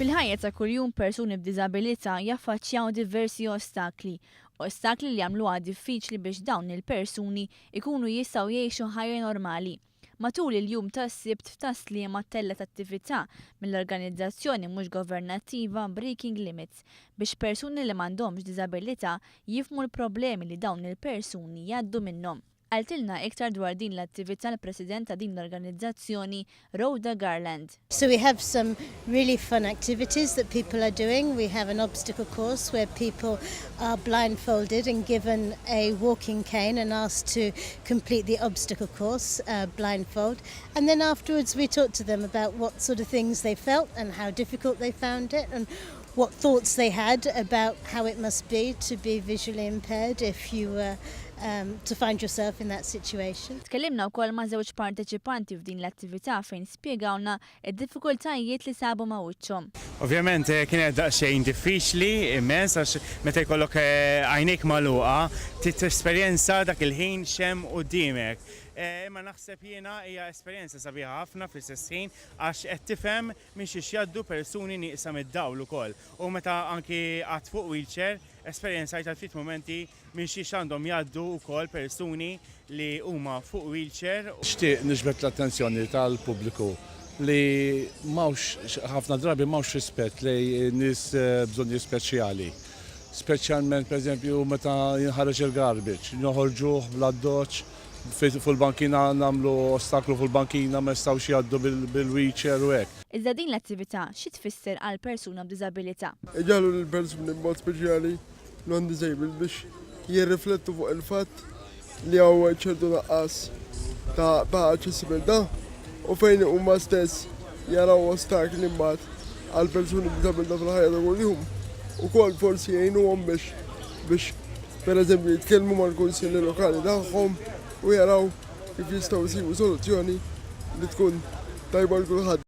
Fil-ħajja ta' kuljum persuni b'diżabilità jaffaċċjaw diversi ostakli li jagħmluha diffiċli biex dawn il-persuni ikunu jistgħu jgħixu ħajja normali. Matul il-jum tas-Sibt f'Tasliem mtella attività mill-organizzazzjoni mhux governattiva Breaking Limits biex persuni li m'għandhomx diżabilità jifhmu l-problemi li dawn il-persuni jgħaddu minnhom. Għaltilna iktar dwar din l-attività l-President ta' din l-organizzazzjoni Rhoda Garland. So we have some really fun activities that people are doing. We have an obstacle course where people are blindfolded and given a walking cane and asked to complete the obstacle course blindfold. And then afterwards we talk to them about what sort of things they felt and how difficult they found it and what thoughts they had about how it must be to be visually impaired if you were to find yourself in that situation. Tkellimna wkoll ma' żewġ parteċipanti f'din l-attività fejn spjegawna d-diffikultajiet li sabu ma' wiċchhom. Ovvjament kienet daqsxejn diffiċli immens għax meta jkollok għajnejk magħluqa trid tesperjenza dak il-ħin xem quddiemek. Imma naħseb jiena hija esperjenza sabiħa ħafna fl-istess ħin għax qed tifhem minn xi jgħaddu persuni nieqsa mid-dawl ukoll. U meta anki qatt fuq wheelchair, esperjenza ta' ftit momenti minn xi għandhom jgħaddu wkoll persuni li huma fuq wheelchair. Xtieq niġbed l-attenzjoni tal-pubbliku li mawx ħafna drabi mawx rispett lejn nies bżonni speċjali. Speċjalment pereżempju meta jinħareġ il-garbage, noħorġuh bl-addoċ fil-bankina nagħmlu ostaklu fil-bankina ma jistgħux jgħaddu bil-wheelchair u hekk. Iżda din l-attività xi tfisser għal persuna b'diżabilità? Iġalu l-persuni b'mod speċjali non-disabled biex jirriflettu fuq il-fatt li hawn ċertu naqqas ta' aċċessibilità u fejn huma stess jaraw ostakli mbagħad għal persuni b'diżabilità fil-ħajja ta' kuljum. Ukoll forsi jgħinuhom biex pereżempju jitkellmu mal-kunsilli lokali tagħhom u jaraw kif jistgħu jsibu soluzzjoni li tkun tajba l kulħadd.